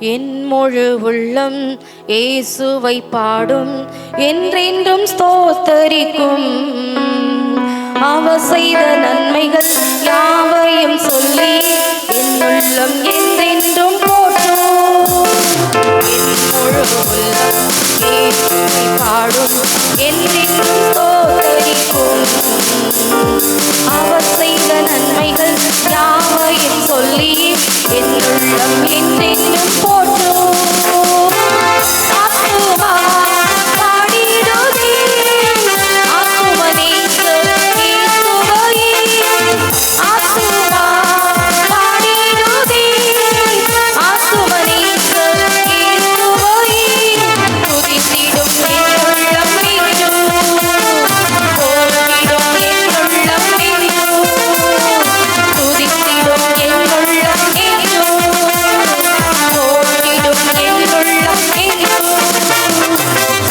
என் முழு உள்ளம் இயேசுவை பாடும், என்றென்றும் ஸ்தோத்தரிக்கும். அவர் செய்த நன்மைகள் யாவையும் சொல்லி என் உள்ளம் என்றென்றும் போற்றும். என் முழு உள்ளம் இயேசுவை பாடும், என்றென்றும் ஸ்தோத்தரிக்கும். அவர் செய்த நன்மைகள் யாவையும் சொல்லி என் உள்ளம் என்றென்றும் போற்றும்.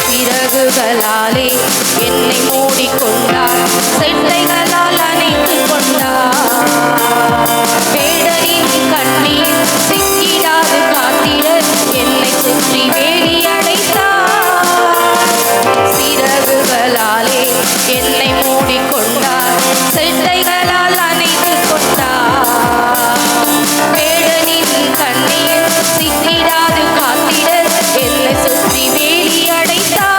சிறகுகளாலே என்னை மூடிக்கொண்டார், செட்டைகளால் அணைத்து கொண்டார். பேடரின் கண்ணீர் சிக்கிடாது காத்திட என்னை சுற்றி வேலி அடைத்தார். சிறகுகளாலே என்னை மூடிக்கொண்டார், செட்டைகளால் அணைத்து கொண்டார். பேடரின் கண்ணீர் சிக்கிடாது காத்திட என்னை சுற்றி வேலி அடைத்தார்.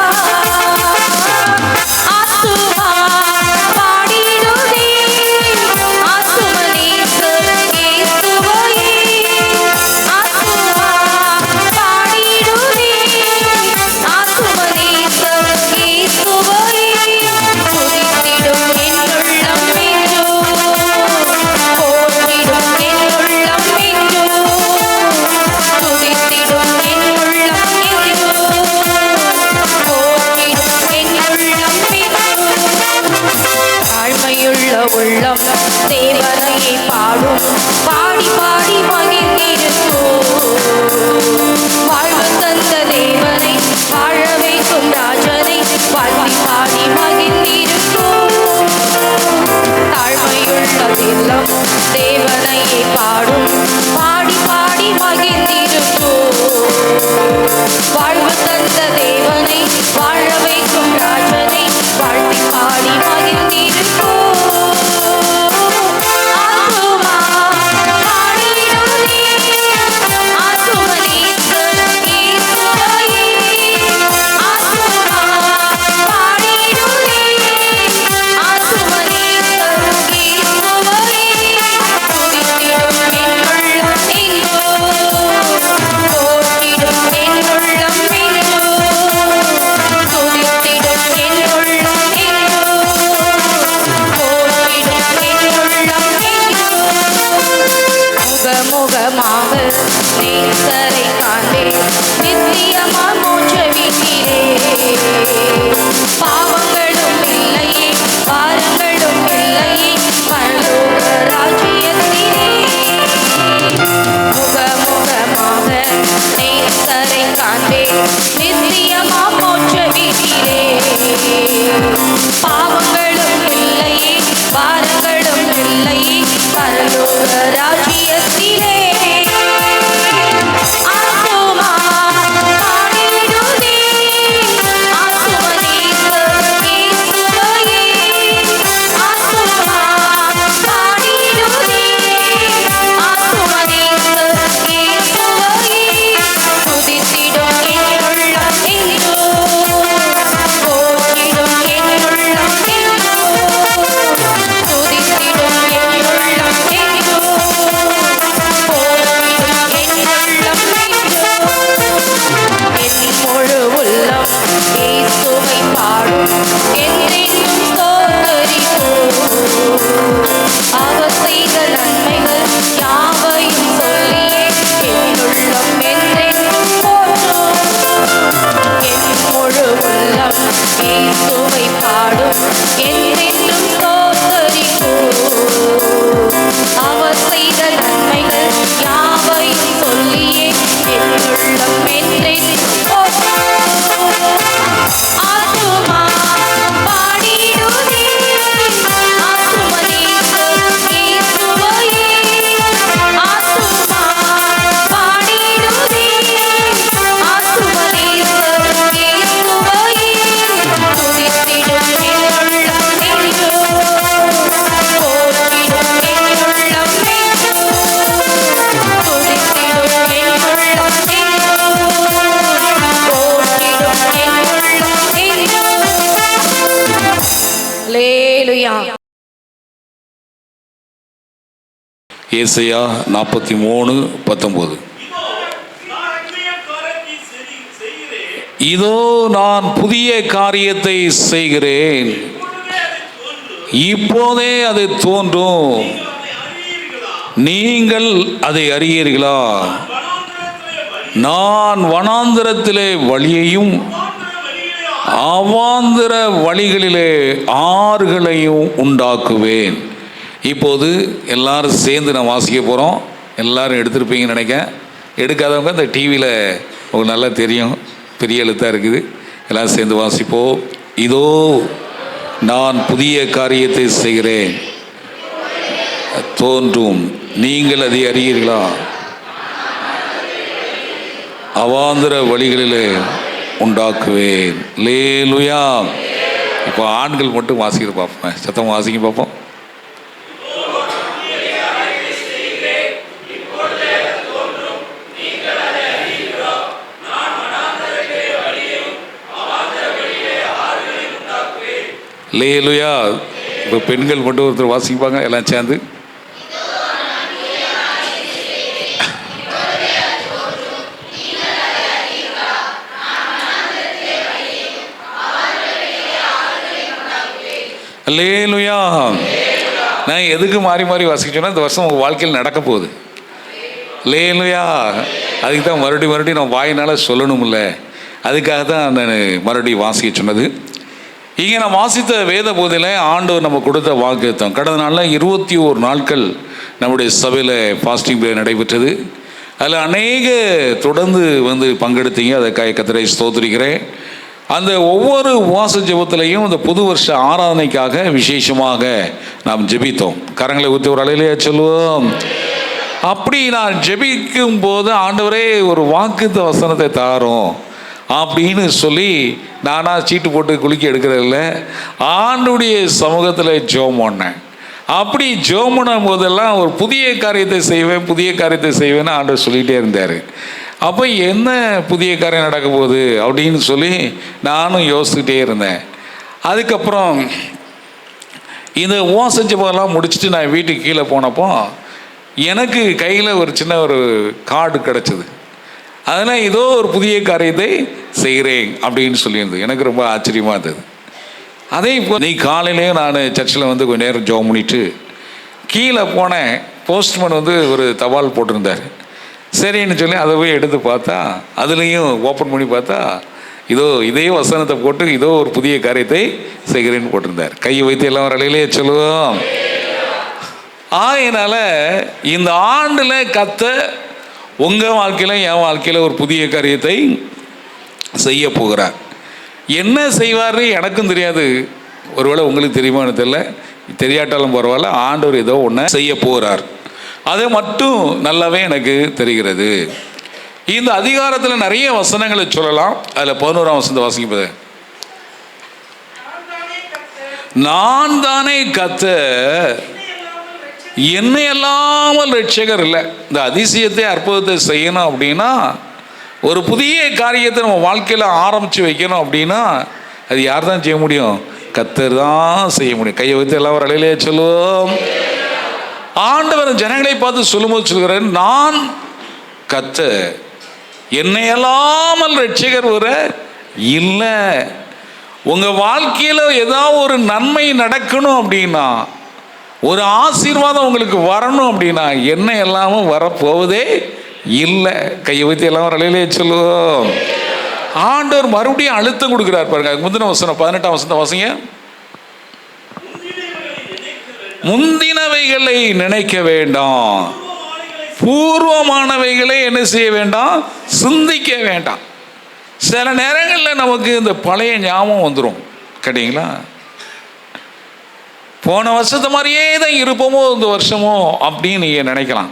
உள்ளம் தேவனையை பாடும், பாடி பாடி மகிழ்ந்திருக்கும். வாழ்வு தந்த தேவனை, வாழ வைக்கும் ராஜனை வாழ்த்தி பாடி மகிழ்ந்திருக்கும். தாழ்மையுள்ள உள்ளம் தேவனையை பாடும், பாடி பாடி மகிழ்ந்திருக்கும். வாழ்வு தந்த தேவனை, வாழ வைக்கும் ராஜனை வாழ்த்தி பாடி மகிழ்ந்திருக்கும். முகமாக நேசரை காண்டேன், நித்தியமா மோட்ச வீட்டிலே. பாவங்களும் இல்லையே, பாரங்களும் இல்லையே, பரலோக ராஜ்யத்திலே. முகமுகமாக நேசரை காண்டேன், நித்தியமா மோட்ச வீட்டிலே. பாவங்களும் இல்லையே, பாரங்களும் இல்லையே, பரலோக ராஜ்யத்திலே. ஏசாயா 43:19. இதோ நான் புதிய காரியத்தை செய்கிறேன், இப்போதே அது தோன்றும், நீங்கள் அதை அறியீர்களா? நான் வனாந்திரத்திலே வழியையும் அவாந்திர வழிகளிலே ஆறுகளையும் உண்டாக்குவேன். இப்போது எல்லாரும் சேர்ந்து நான் வாசிக்க போகிறோம். எல்லாரும் எடுத்துருப்பீங்கன்னு நினைக்கிறேன். எடுக்காதவங்க இந்த டிவியில் உங்களுக்கு நல்லா தெரியும், பெரிய எழுத்தாக இருக்குது. எல்லோரும் சேர்ந்து வாசிப்போம். இதோ நான் புதிய காரியத்தை செய்கிறேன், தோன்றும், நீங்கள் அதை அறியீர்களா? அவாந்திர வழிகளிலே உண்டாக்குவேன். அல்லேலூயா. இப்போ ஆண்கள் மட்டும் வாசிக்கிற பார்ப்போம், சத்தம் வாசிக்க பார்ப்போம். அல்லேலூயா. இப்போ பெண்கள் மட்டும் ஒருத்தர் வாசிப்பாங்க, எல்லாம் சேர்ந்து. அல்லேலூயா. நான் எதுக்கு மாறி மாறி வாசிச்சோன்னா இந்த வருஷம் உங்கள் வாழ்க்கையில் நடக்க போகுது. அல்லேலூயா. அதுக்கு தான் மறுபடியும் நான் வாயினால் சொல்லணும்ல, அதுக்காக தான் நான் மறுபடியும் வாசிக்க சொன்னது. இங்கே நான் வாசித்த வேத போதில் ஆண்டவர் நம்ம கொடுத்த வாக்குத்தம். கடந்த நாளில் 21 நாட்கள் நம்முடைய சபையில் ஃபாஸ்டிங் பிரே நடைபெற்றது. அதில் அநேக தொடர்ந்து வந்து பங்கெடுத்தீங்க, அதை கர்த்தரை ஸ்தோத்திரிக்கிறேன். அந்த ஒவ்வொரு உபவாச ஜெபத்திலையும் இந்த புது வருஷ ஆராதனைக்காக விசேஷமாக நாம் ஜெபித்தோம். கரங்களை ஊற்றி ஒரு அலையிலேயே சொல்லுவோம். அப்படி நான் ஜெபிக்கும் போது ஆண்டவரே ஒரு வாக்குத்த வசனத்தை தாரோம் அப்படின்னு சொல்லி நானாக சீட்டு போட்டு குலுக்கி எடுக்கிறதில்ல, ஆண்டுடைய சமூகத்தில் ஜெபம் பண்ணேன். அப்படி ஜெபம் பண்ணும் போதெல்லாம் ஒரு புதிய காரியத்தை செய்வேன்னு ஆண்டவர் சொல்லிகிட்டே இருந்தார். அப்போ என்ன புதிய காரியம் நடக்க போகுது அப்படின்னு சொல்லி நானும் யோசிச்சுக்கிட்டே இருந்தேன். அதுக்கப்புறம் இந்த உபவாச ஜெபம்லாம் முடிச்சுட்டு நான் வீட்டுக்கு கீழே போனப்போ எனக்கு கையில் ஒரு சின்ன ஒரு கார்டு கிடச்சிது. அதனால் ஏதோ ஒரு புதிய காரியத்தை செய்கிறேன் அப்படின்னு சொல்லியிருந்தது. எனக்கு ரொம்ப ஆச்சரியமாக இருந்தது. அதே இப்போ நீ காலையிலேயே நான் சர்ச்சில் வந்து கொஞ்சம் நேரம் ஜெபம் பண்ணிட்டு கீழே போனேன். போஸ்ட்மேன் வந்து ஒரு தபால் போட்டிருந்தார். சரின்னு சொல்லி அதை போய் எடுத்து பார்த்தா, அதுலேயும் ஓப்பன் பண்ணி பார்த்தா இதே வசனத்தை போட்டு இதோ ஒரு புதிய காரியத்தை செய்கிறேன்னு போட்டிருந்தார். கையை வைத்து எல்லாம் வரையிலேயே சொல்லுவோம். ஆகையினால இந்த ஆண்டில் கர்த்தர் உங்கள் வாழ்க்கையில் என் வாழ்க்கையில் ஒரு புதிய காரியத்தை செய்ய போகிறார். என்ன செய்வார் எனக்கும் தெரியாது, ஒருவேளை உங்களுக்கு தெரியுமான்னு தெரியல, தெரியாட்டாலும் பரவாயில்ல, ஆண்டவர் ஏதோ ஒன்று செய்ய போகிறார். அது மட்டும் நல்லாவே எனக்கு தெரிகிறது. இந்த அதிகாரத்தில் நிறைய வசனங்களை சொல்லலாம். அதில் 11ஆம் வசனத்தை வாசிப்பது, நான் தானே கர்த்தர், என்னை அல்லாமல் ரட்சகர் இல்லை. இந்த அதிசயத்தை அற்புதத்தை செய்யணும் அப்படின்னா, ஒரு புதிய காரியத்தை நம்ம வாழ்க்கையில் ஆரம்பித்து வைக்கணும் அப்படின்னா அது யார் தான் செய்ய முடியும்? கர்த்தர் தான் செய்ய முடியும். கையை வைத்து எல்லாம் ஒரு அலையிலே சொல்லுவோம். ஆண்டவர் ஜனங்களை பார்த்து சொல்லும்போது சொல்கிறேன், நான் கர்த்தர், என்னை அல்லாமல் ரட்சகர் வர இல்லை. உங்கள் வாழ்க்கையில் ஏதாவது ஒரு நன்மை நடக்கணும் அப்படின்னா, ஒரு ஆசீர்வாதம் உங்களுக்கு வரணும் அப்படின்னா என்ன எல்லாமும் வரப்போவதே இல்லை. கையை வைத்து எல்லாம் அலையிலே சொல்லுவோம். ஆண்டவர் மறுபடியும் அழுத்தம் கொடுக்குறார் பாருங்க. முந்தின வசனம் 18ஆம் வசனத்தை வாசிங்க. முந்தினவைகளை நினைக்க வேண்டாம், பூர்வமானவைகளை என்ன செய்ய வேண்டாம், சிந்திக்க வேண்டாம். சில நேரங்களில் நமக்கு இந்த பழைய ஞாபகம் வந்துடும். கேட்டீங்களா? போன வருஷத்து மாதிரியே தான் இருப்போமோ இந்த வருஷமோ அப்படின்னு நீங்கள் நினைக்கலாம்.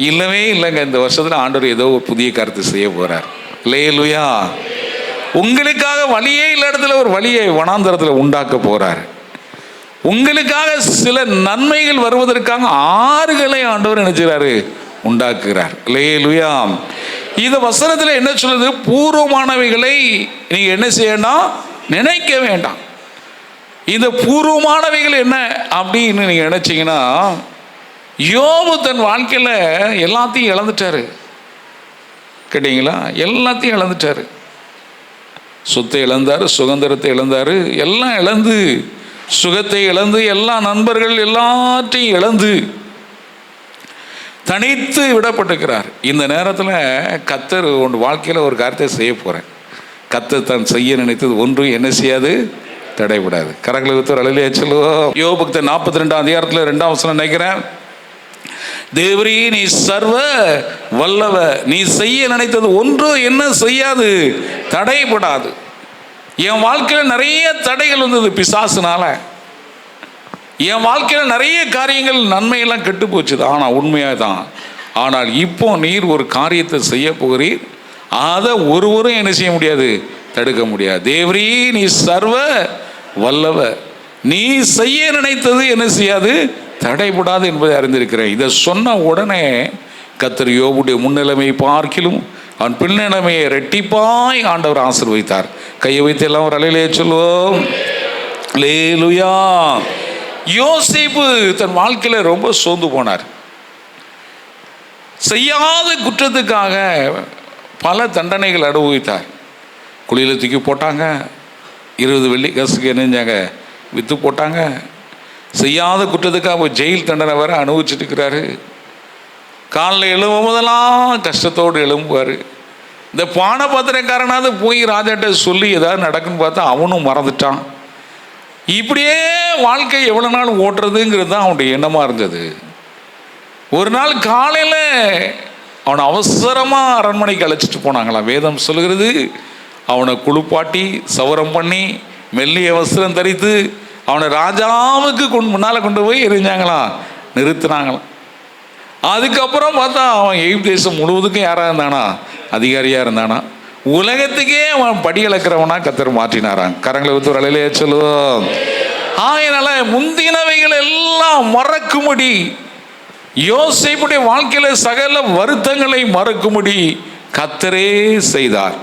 இல்லவே இல்லைங்க, இந்த வருஷத்தில் ஆண்டவர் ஏதோ ஒரு புதிய கருத்து செய்ய போகிறார். அல்லேலூயா. உங்களுக்காக வழியே இல்ல இடத்துல ஒரு வழியை வனாந்தரத்தில் உண்டாக்க போகிறார். உங்களுக்காக சில நன்மைகள் வருவதற்காக ஆறுகளை ஆண்டவர் நினைச்சாரு, உண்டாக்குகிறார். அல்லேலூயா. இந்த வசனத்தில் என்ன சொல்லுது? பூர்வமானவைகளை நீங்கள் என்ன செய்யணும், நினைக்க வேண்டாம். இந்த பூர்வமானவைகள் என்ன அப்படின்னு நீங்கள் நினைச்சீங்கன்னா, யோபு தன் வாழ்க்கையில் எல்லாத்தையும் இழந்துட்டாரு. கேட்டீங்களா? எல்லாத்தையும் இழந்துட்டாரு. சொத்தை இழந்தார், சுதந்திரத்தை இழந்தார், எல்லாம் இழந்து, சுகத்தை இழந்து, எல்லா நண்பர்கள் எல்லாத்தையும் இழந்து தனித்து விடப்பட்டிருக்கிறார். இந்த நேரத்தில் கர்த்தர் உன் வாழ்க்கையில் ஒரு காரியத்தை செய்ய போகிறேன். கர்த்தர் தான் செய்ய நினைத்தது ஒன்றும் என்ன செய்யாது, தடைபடாது. கரங்களை வித்து அழலையே சொல்லுவோம். யோபுக்கு 42 அதிகாரத்தில் 2ஆம் வசனம் நினைக்கிறேன். தேவரீ நீ சர்வ வல்லவ, நீ செய்ய நினைத்தது ஒன்றும் என்ன செய்யாது, தடைபடாது. என் வாழ்க்கையில் நிறைய தடைகள் வந்தது பிசாசுனால. என் வாழ்க்கையில் நிறைய காரியங்கள் நன்மையெல்லாம் கெட்டு போச்சுது. ஆனால் உண்மையாக தான். ஆனால் இப்போ நீர் ஒரு காரியத்தை செய்ய போகிறீர், அதை ஒருவரும் என்ன செய்ய முடியாது, தடுக்க முடியாது. தேவரீ நீ சர்வ வல்லவ, நீ செய்ய நினைத்தது என்ன செய்யாது, தடைபடாது என்பதை அறிந்திருக்கிறேன். இதை சொன்ன உடனே கர்த்தர் யோபுடைய முன்னிலைமை பார்க்கிலும் அவன் பின்னிலைமையை ரெட்டிப்பாய் ஆண்டவர் ஆசீர்வதித்தார். கையை வைத்து எல்லாம் ஒரு அலையிலே சொல்லுவோம். அல்லேலூயா. யோசேப்பு தன் வாழ்க்கையில் ரொம்ப சோர்ந்து போனார். செய்யாத குற்றத்துக்காக பல தண்டனைகள் அனுபவித்தார். குழியில் தூக்கி போட்டாங்க, 20 வெள்ளி காசுக்கு என்னஞ்சாங்க, விற்று போட்டாங்க. செய்யாத குற்றத்துக்காக ஜெயில் தண்டனை வேற அனுபவிச்சுட்டு இருக்கிறாரு. காலில் எழுவும் போதெல்லாம் கஷ்டத்தோடு எழும்புவார். இந்த பானபாத்திரக்காரனாவது போய் ராஜாட்ட சொல்லி ஏதாவது நடக்குன்னு பார்த்தா அவனும் மறந்துட்டான். இப்படியே வாழ்க்கை எவ்வளோ நாள் ஓட்டுறதுங்கிறது தான் அவனுடைய எண்ணமாக இருந்தது. ஒரு நாள் காலையில் அவனை அவசரமாக அரண்மனைக்கு அழைச்சிட்டு போனாங்களாம். வேதம் சொல்கிறது, அவனை குளிப்பாட்டி சவரம் பண்ணி மெல்லிய வஸ்திரம் தரித்து அவனை ராஜாவுக்கு முன்னால் கொண்டு போய் எரிஞ்சாங்களாம், நிறுத்தினாங்களாம். அதுக்கப்புறம் பார்த்தா அவன் எகிப்து தேசம் முழுவதுக்கும் யாராக இருந்தானா, அதிகாரியாக இருந்தானா. உலகத்துக்கே அவன் படி இழக்கிறவனா கர்த்தர் மாற்றினாரான். கரங்களை வித்து ஒரு அலையிலே சொல்லுவோம். ஆகையினால முந்தினவைகள் எல்லாம் மறக்கும்படி, யோசேப்புடைய வாழ்க்கையில சகல வருத்தங்களை மறக்கும்படி கர்த்தரே செய்தார்.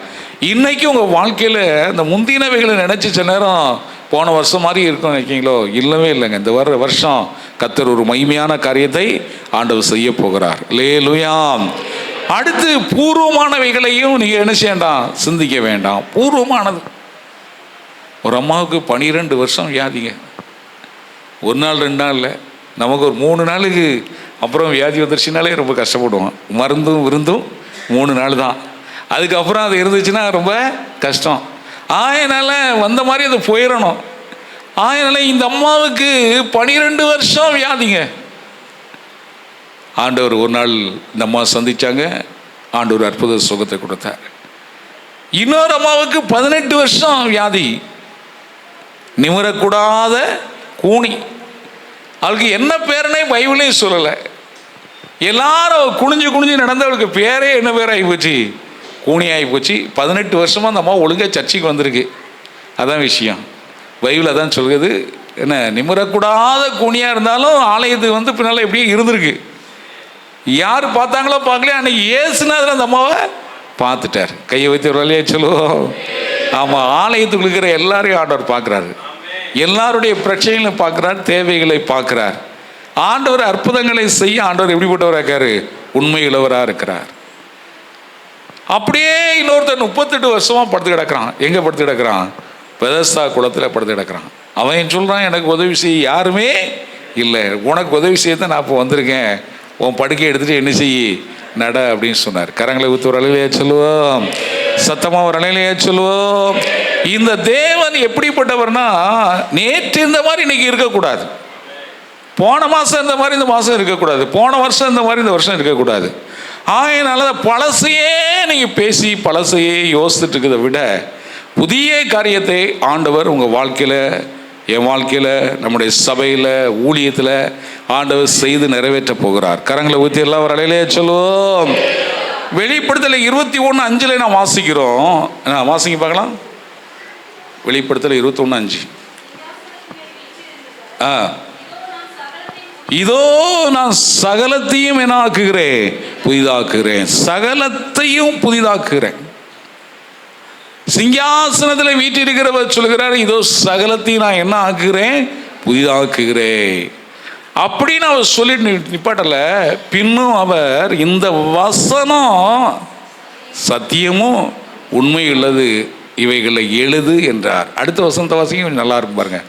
இன்னைக்கு உங்க வாழ்க்கையில இந்த முந்தினவைகளை நினைச்சு சில நேரம் போன வருஷம் மாதிரி இருக்கும் நினைக்கிறீங்களோ? இல்லவே இல்லைங்க. இந்த வருஷம் கர்த்தர் ஒரு மகிமையான காரியத்தை ஆண்டவர் செய்ய போகிறார். அல்லேலூயா. அடுத்து பூர்வமானவைகளையும் நீங்கள் என்ன செய்ய வேண்டாம், சிந்திக்க வேண்டாம். பூர்வமானது. ஒரு அம்மாவுக்கு 12 வருஷம் வியாதிங்க. ஒரு நாள் 2 நாள் இல்லை, நமக்கு ஒரு 3 நாளுக்கு அப்புறம் வியாதி வந்துருச்சுனாலே ரொம்ப கஷ்டப்படுவோம். மருந்தும் விருந்தும் 3 நாள் தான். அதுக்கப்புறம் அது இருந்துச்சுன்னா ரொம்ப கஷ்டம். அதனால் வந்த மாதிரி அது போயிடணும். அதனால் இந்த அம்மாவுக்கு 12 வருஷம் வியாதிங்க. ஆண்டவர் ஒரு நாள் இந்த அம்மா சந்திச்சாங்க. ஆண்டவர் அற்புத சுகத்தை கொடுத்தார். இன்னொரு அம்மாவுக்கு 18 வருஷம் வியாதி, நிமிரக்கூடாத கூனி. அவளுக்கு என்ன பேருனே பைபிளையும் சொல்லலை. எல்லாரும் குனிஞ்சு குனிஞ்சு நடந்தவளுக்கு பேரே என்ன பேர் ஆகிப்போச்சு, கூனி ஆகிப்போச்சு. 18 வருஷமாக அந்த அம்மா ஒழுங்காக சர்ச்சைக்கு வந்திருக்கு. அதான் விஷயம். பைபிள் அதான் சொல்கிறது. என்ன, நிமிரக்கூடாத கூனியாக இருந்தாலும் ஆலயத்துக்கு பின்னால் எப்படியே இருந்திருக்கு. யார் பார்த்தாங்களோ பார்க்கலையே, அன்னைக்கு ஏசுனாதில் அந்த அம்மாவை பார்த்துட்டார். கையை வைத்து ஒரு வழியாக சொல்லுவோம். ஆமாம், ஆலயத்துக்கு இருக்கிற எல்லாரையும் ஆண்டவர் பார்க்குறாரு. எல்லாருடைய பிரச்சனைகளை பார்க்குறார், தேவைகளை பார்க்குறார். ஆண்டவர் அற்புதங்களை செய்ய ஆண்டவர் எப்படிப்பட்டவராக இருக்காரு, உண்மையுள்ளவராக இருக்கிறார். அப்படியே இன்னொருத்தர் 38 வருஷமாக படுத்து கிடக்கிறான். எங்கே படுத்து கிடக்கிறான்? பெதஸ்தா குளத்தில் படுத்து கிடக்கிறான். அவன் சொல்கிறான், எனக்கு உதவி செய்ய யாருமே இல்லை, உனக்கு உதவி செய்யத்தான் நான் இப்போ வந்திருக்கேன், உன் படுக்கையை எடுத்துகிட்டு என்ன செய்ய நட அப்படின்னு சொன்னார். கரங்களை ஊற்றி ஒரு அலையிலேயே சொல்லுவோம், சத்தமாக ஒரு அலையிலேயே சொல்லுவோம். இந்த தேவன் எப்படிப்பட்டவர்னா, நேற்று இந்த மாதிரி இன்னைக்கு இருக்கக்கூடாது, போன மாதம் இந்த மாதிரி இந்த மாதம் இருக்கக்கூடாது, போன வருஷம் இந்த மாதிரி இந்த வருஷம் இருக்கக்கூடாது. அதனால பழசையே நீங்கள் பேசி பழசையே யோசிச்சுட்டு இருக்கிறத விட புதிய காரியத்தை ஆண்டவர் உங்கள் வாழ்க்கையில், என் வாழ்க்கையில், நம்முடைய சபையில், ஊழியத்தில் ஆண்டவர் செய்து நிறைவேற்ற போகிறார். கரங்களை ஊற்றி எல்லாம் ஒரு அலையிலே சொல்லுவோம். வெளிப்படுத்தல் 21:5 நான் வாசிக்கிறோம். வாசிங்க பார்க்கலாம். வெளிப்படுத்தல் 21:5. இதோ நான் சகலத்தையும் என்ன ஆக்குகிறேன், புதிதாக்குகிறேன். சகலத்தையும் புதிதாக்குகிறேன். சிங்காசனத்தில் வீட்டிருக்கிறவர் சொல்கிறார், இதோ சகலத்தையும் நான் என்ன ஆக்குகிறேன், புதிதாக்குகிறேன். அப்படின்னு அவர் சொல்லிட்டு நிப்பாட்டல. பின்னும் அவர் இந்த வசனம் சத்தியமும் உண்மை உள்ளது, இவைகளை எழுது என்றார். அடுத்த வசனத்தை வாசிக்க நல்லா இருக்கும் பாருங்க.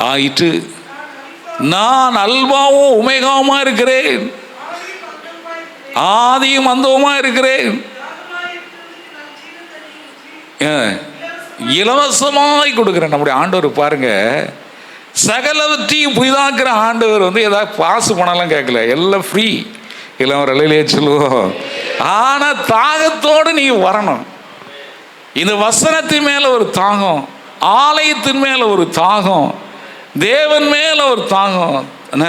ஆயிற்று, நான் அல்பாவும் உமேகாவுமா இருக்கிறேன், ஆதியும் அந்தவுமா இருக்கிறேன், இலவசமாய் கொடுக்குறேன். நம்முடைய ஆண்டவர் பாருங்க, சகலவற்றையும் புதிதாக்குற ஆண்டவர் ஏதாவது பாசு பணம்லாம் கேட்கல, எல்லாம் ஃப்ரீ. எல்லாம் ஒரு அலையிலே சொல்லுவோம். ஆனால் தாகத்தோடு நீங்கள் வரணும். இந்த வசனத்தின் மேலே ஒரு தாகம், ஆலயத்தின் மேலே ஒரு தாகம், தேவன் மேலே ஒரு தாகம். என்ன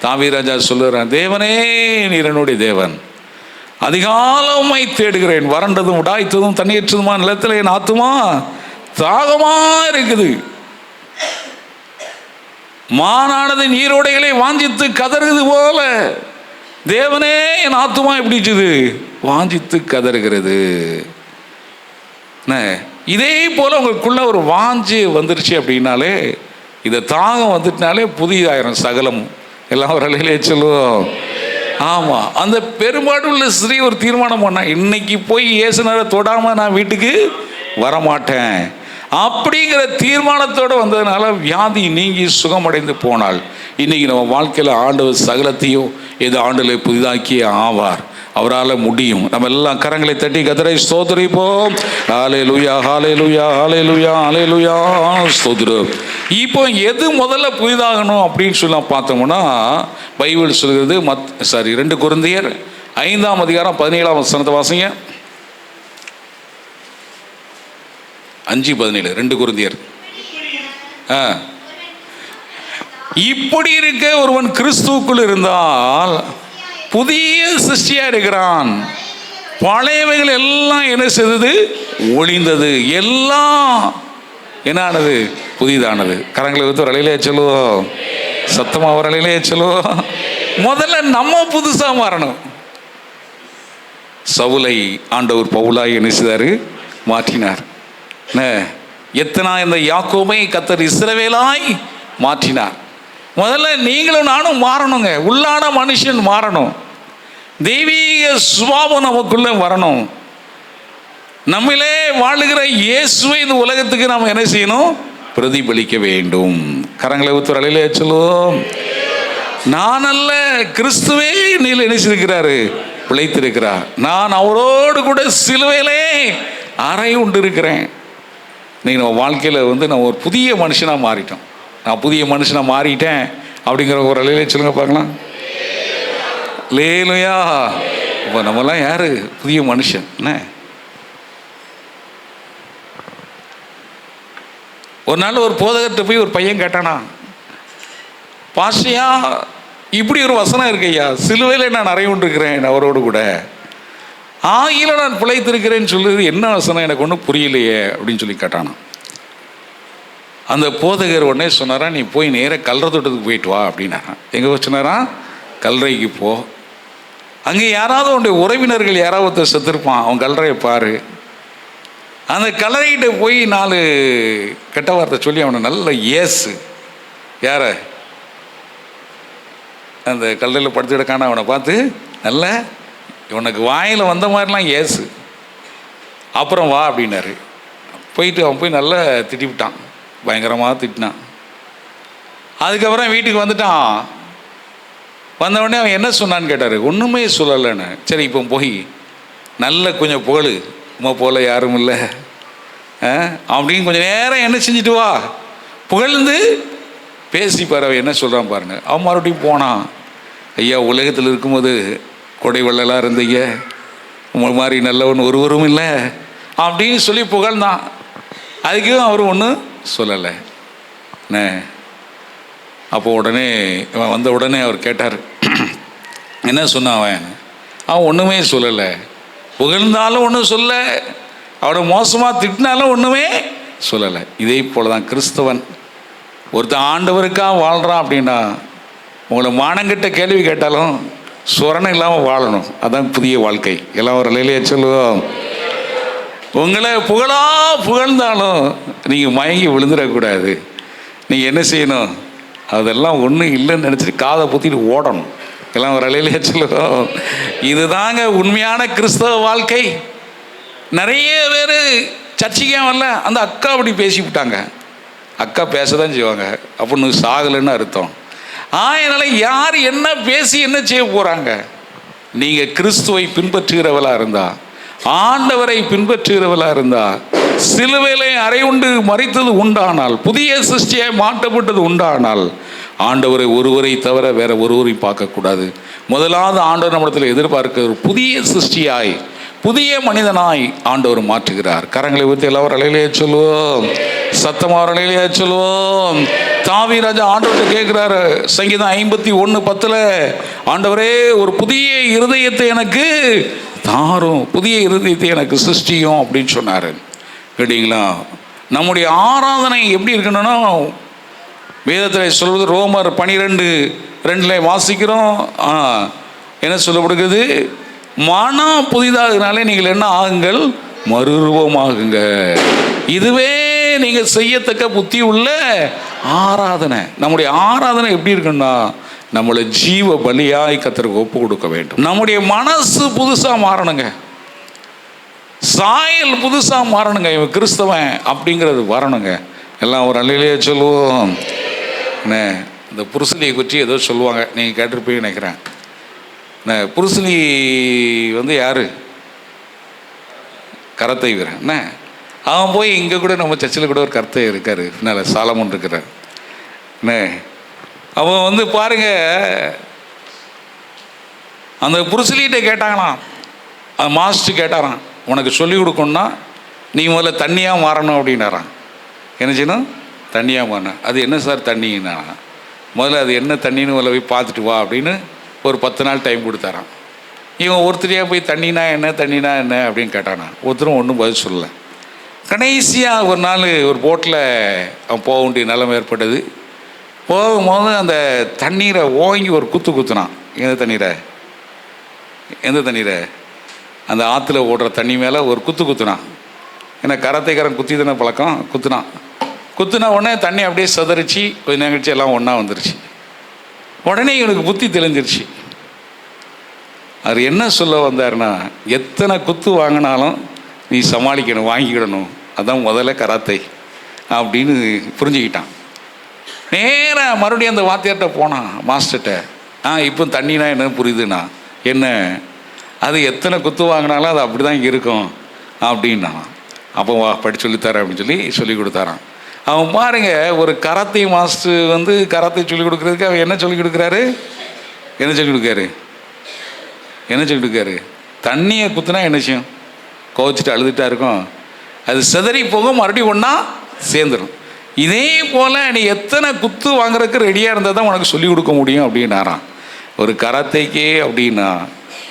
தாவீதுராஜா சொல்லுறான், தேவனே நீர் என்னுடைய தேவன், அதிகாலமாய் தேடுகிறேன், வறண்டதும் உடாய்த்ததும் தண்ணீற்றதுமா நிலத்தில் என் ஆத்துமா தாகமா இருக்குது. மானானது நீரோடைகளை வாஞ்சித்து கதறுது போல, தேவனே என் ஆத்துமா எப்படிச்சுது வாஞ்சித்து கதறுகிறது. இதே போல உங்களுக்குள்ள ஒரு வாஞ்சி வந்துருச்சு அப்படின்னாலே, இந்த தாகம் வந்துட்டுனாலே புதிதாயிரம் சகலமும். எல்லாம் ஒரு அலையிலே சொல்லுவோம். ஆமாம், அந்த பெரும்பாடுள்ள ஸ்ரீ ஒரு தீர்மானம் பண்ண, இன்னைக்கு போய் இயேசுனரை தொடாமல் நான் வீட்டுக்கு வரமாட்டேன் அப்படிங்கிற தீர்மானத்தோடு வந்ததுனால வியாதி நீங்கி சுகமடைந்து போனால், இன்னைக்கு நம்ம வாழ்க்கையில் ஆண்டவர் சகலத்தையும் இது ஆண்டுல புதிதாக்கியே ஆவார். அவரால் முடியும். நம்ம எல்லாம் கரங்களை தட்டி கர்த்தரை ஸ்தோத்திரிப்போம். ஹல்லேலூயா, ஹல்லேலூயா, ஹல்லேலூயா, ஹல்லேலூயா, ஸ்தோத்திரம். இப்போ எது முதல்ல புதிதாகணும் அப்படின்னு சொல்லி பார்த்தோம்னா, பைபிள் சொல்கிறது 2 கொரிந்தியர் 5ஆம் அதிகாரம் 17ஆம் வசனத்தை வாசிங்க. 5:17 2 கொரிந்தியர். இப்படி இருக்க ஒருவன் கிறிஸ்துவுக்குள் இருந்தால் புதிய சிருஷ்டியா இருக்கிறான், பழையவைகள் எல்லாம் என்ன செய்தது, ஒளிந்தது, எல்லாம் என்னானது, புதிதானது. கரங்களை வைத்து ஒரு அலையிலே சொல்லுவோம், சத்தமாக ஒரு அலையிலே சொல்லுவோம். முதல்ல நம்ம புதுசாக மாறணும். சவுலை ஆண்டவர் பவுலாய் என்ன செய்தாரு, மாற்றினார். எத்தனா இந்த யாக்கோபை கர்த்தர் இஸ்ரவேலாய் மாற்றினார். முதல்ல நீங்களும் நானும் மாறணுங்க. உள்ளான மனுஷன் மாறணும். தெய்வீக சுபாவம் நமக்குள்ள வரணும். நம்மளே வாழுகிற இயேசுவை இந்த உலகத்துக்கு நாம் என்ன செய்யணும், பிரதிபலிக்க வேண்டும். கரங்களை ஊத்து அலையிலே சொல்லுவோம். நான் அல்ல, கிறிஸ்துவே நீல நினைச்சிருக்கிறாரு, பிழைத்திருக்கிறார். நான் அவரோடு கூட சிலுவையிலே அறை உண்டு இருக்கிறேன். இன்னைக்கு நம்ம வாழ்க்கையில் நம்ம ஒரு புதிய மனுஷனாக மாறிட்டோம். நான் புதிய மனுஷனாக மாறிட்டேன் அப்படிங்கிற ஒரு அலையிலே சொல்லுங்க பார்க்கலாம். லேலுயா. இப்போ நம்மலாம் யாரு, புதிய மனுஷன். என்ன ஒரு நாள் ஒரு போதகர்கிட்ட போய் ஒரு பையன் கேட்டானா, பாஸ்டியா இப்படி ஒரு வசனம் இருக்கு ஐயா, சிலுவையில் நான் அறை கொண்டிருக்கிறேன் அவரோடு கூட, ஆகில நான் பிழைத்திருக்கிறேன்னு சொல்லுது, என்ன வசனம் எனக்கு ஒன்றும் புரியலையே அப்படின்னு சொல்லி கேட்டானா. அந்த போதகர் உடனே சொன்னாரா, நீ போய் நேராக கல்ற தோட்டத்துக்கு போயிட்டு வா அப்படின்னாரா. எங்கே வச்சுனாரா, கல்றைக்கு போ, அங்கே யாராவது உன்னுடைய உறவினர்கள் யாராவது செத்துருப்பான், அவன் கல்றையை பாரு, அந்த கல்லறைகிட்ட போய் 4 கெட்ட வார்த்தை சொல்லி அவனை நல்ல ஏசு. யார, அந்த கல்லறையில் படுத்து கிடக்கான அவனை பார்த்து நல்ல உனக்கு வாயில் வந்த மாதிரிலாம் ஏசு, அப்புறம் வா அப்படின்னாரு. போயிட்டு அவன் போய் நல்லா திட்டிவிட்டான், பயங்கரமாக திட்டினான். அதுக்கப்புறம் வீட்டுக்கு வந்துட்டான். வந்தவுடனே அவன் என்ன சொன்னான்னு கேட்டார். ஒன்றுமே சொல்லலைன்னு. சரி இப்போ போய் நல்ல கொஞ்சம் புகழ், உமா போல யாரும் இல்லை அப்படின்னு கொஞ்சம் நேரம் என்ன செஞ்சுட்டு வா, புகழ்ந்து பேசி பாரு அவன் என்ன சொல்கிறான் பாருங்க. அவன் மறுபடியும் போனான். ஐயா, உலகத்தில் இருக்கும்போது கொடை வெள்ளலாம் இருந்தீங்க, உங்களை மாதிரி நல்லவன் ஒருவரும் இல்லை அப்படின்னு சொல்லி புகழ்ந்தான். அதுக்கும் அவர் ஒன்றும் சொல்லலை. அப்போ உடனே அவன் வந்த உடனே அவர் கேட்டார், என்ன சொன்னான் அவன் ஒன்றுமே சொல்லலை. புகழ்ந்தாலும் ஒன்றும் சொல்ல, அவனை மோசமாக திட்டினாலும் ஒன்றுமே சொல்லலை. இதே போல தான் கிறிஸ்தவன். ஒருத்தன் ஆண்டவருக்காக வாழ்கிறான் அப்படின்னா, உங்களை மானங்கிட்ட கேள்வி கேட்டாலும் சுரணம் இல்லாமல் வாழணும். அதான் புதிய வாழ்க்கை. எல்லாம் ஒரு நிலையிலே சொல்லுவோம். உங்களை புகழாக புகழ்ந்தாலும் நீங்கள் மயங்கி விழுந்துடக்கூடாது. நீங்கள் என்ன செய்யணும்? அதெல்லாம் ஒன்றும் இல்லைன்னு நினச்சிட்டு காதை பொத்திட்டு ஓடணும். எல்லாம் ஒரு அலையிலே சொல்லுவோம். இதுதாங்க உண்மையான கிறிஸ்தவ வாழ்க்கை. நிறைய பேர் சர்ச்சைக்கே வரல, அந்த அக்கா அப்படி பேசிவிட்டாங்க. அக்கா பேச தான் செய்வாங்க, அப்படின்னு சாகலைன்னு அர்த்தம். அதனால் யார் என்ன பேசி என்ன செய்ய போகிறாங்க? நீங்கள் கிறிஸ்துவை பின்பற்றுகிறவளாக இருந்தால், ஆண்டவரை பின்பற்றுகிறவளாக இருந்தால், சிலுவையிலே அறை உண்டு மறித்தது உண்டானால், புதிய சிருஷ்டியாய் மாற்றப்பட்டது உண்டானால், ஆண்டவரை ஒருவரை தவிர வேற ஒருவரையும் பார்க்கக்கூடாது. முதலாவது ஆண்டவர் நம்மிடத்தில் எதிர்பார்க்கிற ஒரு புதிய சிருஷ்டியாய், புதிய மனிதனாய் ஆண்டவர் மாற்றுகிறார். கரங்களை ஊற்றி எல்லாரும் அலையிலேயே சொல்லுவோம், சத்தமாக அலையிலேயே சொல்லுவோம். தாவீது ஆண்டவர்கிட்ட கேட்குறாரு, சங்கீதம் 51:10, ஆண்டவரே ஒரு புதிய இருதயத்தை எனக்கு தாரும், புதிய இருதயத்தை எனக்கு சிருஷ்டியும் அப்படின்னு சொன்னார். கேட்டீங்களா? நம்முடைய ஆராதனை எப்படி இருக்கணும்னா, வேதத்தில் சொல்வது ரோமர் 12:2 வாசிக்கிறோம். என்ன சொல்லப்படுகிறது? மனம் புதிதாகனாலே நீங்கள் என்ன ஆகுங்கள்? மறுரூபமாகுங்க. இதுவே நீங்கள் செய்யத்தக்க புத்தி உள்ள ஆராதனை. நம்முடைய ஆராதனை எப்படி இருக்குன்னா, நம்மளை ஜீவ பலியாய் கர்த்தருக்கு ஒப்பு கொடுக்க வேண்டும். நம்முடைய மனசு புதுசாக மாறணுங்க, சாயல் புதுசாக மாறணுங்க. இவன் கிறிஸ்தவன் அப்படிங்கிறது வரணுங்க. எல்லாம் ஒரு அலையிலேயே சொல்லுவோம். இந்த புருசலியை பற்றி ஏதோ சொல்லுவாங்க, நீங்கள் கேட்டிருப்பீங்கன்னு நினைக்கிறேன். புருசலி யார்? கரத்தை வீரன் என்ன. அவன் போய் இங்கே கூட நம்ம சர்ச்சில் கூட ஒரு கர்த்தை இருக்கார், பின்னால் சாலமன் இருக்கிறார் என்ன. அவன் பாருங்க, அந்த புருசலிகிட்ட கேட்டாங்களாம், அந்த மாஸ்டர் கேட்டாரான், உனக்கு சொல்லிக் கொடுக்கணும்னா நீ முதல்ல தண்ணியாக மாறணும் அப்படின்னாரான். என்ன செய்யணும்? தண்ணியாக மாறினேன். அது என்ன சார் தண்ணின்னா, முதல்ல அது என்ன தண்ணின்னு முதல்ல போய் பார்த்துட்டு வா அப்படின்னு ஒரு 10 நாள் டைம் கொடுத்தாரான். இவன் ஒருத்தரையாக போய் தண்ணினா என்ன தண்ணினா என்ன அப்படின்னு கேட்டானா. ஒருத்தரும் ஒன்றும் பதில் சொல்லலை. கடைசியாக ஒரு நாள் ஒரு போட்டில் அவன் போக வேண்டிய நிலைமை ஏற்பட்டது. போகும்போது அந்த தண்ணீரை ஓங்கி ஒரு குத்து குத்துனான். எந்த தண்ணீரை? அந்த ஆற்றுல ஓடுற தண்ணி மேலே ஒரு குத்து குத்துனான். ஏன்னா கரத்தைக்காரன் குத்தி தானே பழக்கம். குத்துனா உடனே தண்ணி அப்படியே சதறிச்சு, கொஞ்ச நேரம் கழிச்சு எல்லாம் ஒன்றா வந்துருச்சு. உடனே இவனுக்கு புத்தி தெளிஞ்சிருச்சு. அவர் என்ன சொல்ல வந்தார்னா, எத்தனை குத்து வாங்கினாலும் நீ சமாளிக்கணும், வாங்கிக்கிடணும், அதான் முதல்ல கராத்தை அப்படின்னு புரிஞ்சுக்கிட்டான். நேராக மறுபடியும் அந்த வாத்தியார்கிட்ட போனான், மாஸ்டர்கிட்ட. இப்போ தண்ணினா என்ன புரியுதுண்ணா? என்ன அது எத்தனை குத்து வாங்கினாலும் அது அப்படி தான் இருக்கும் அப்படின்னா. அப்போ வா படித்து சொல்லித்தரேன் அப்படின்னு சொல்லி கொடுத்தாரான். அவன் பாருங்க, ஒரு கராத்தே மாஸ்டர் கராத்தே சொல்லிக் கொடுக்குறதுக்கு அவன் என்ன சொல்லிக் கொடுக்குறாரு? என்ன சொல்லிக் கொடுக்காரு? தண்ணியை குத்துனா என்ன செய்யும்? கோச்சிட்டு அழுதுட்டா இருக்கும், அது சிதறி போக மறுபடியும் ஒன்றா சேர்ந்துடும். இதே போல் நீ எத்தனை குத்து வாங்குறதுக்கு ரெடியாக இருந்தால் தான் உனக்கு சொல்லிக் கொடுக்க முடியும் அப்படின்னாரான். ஒரு கராத்தைக்கே அப்படின்னா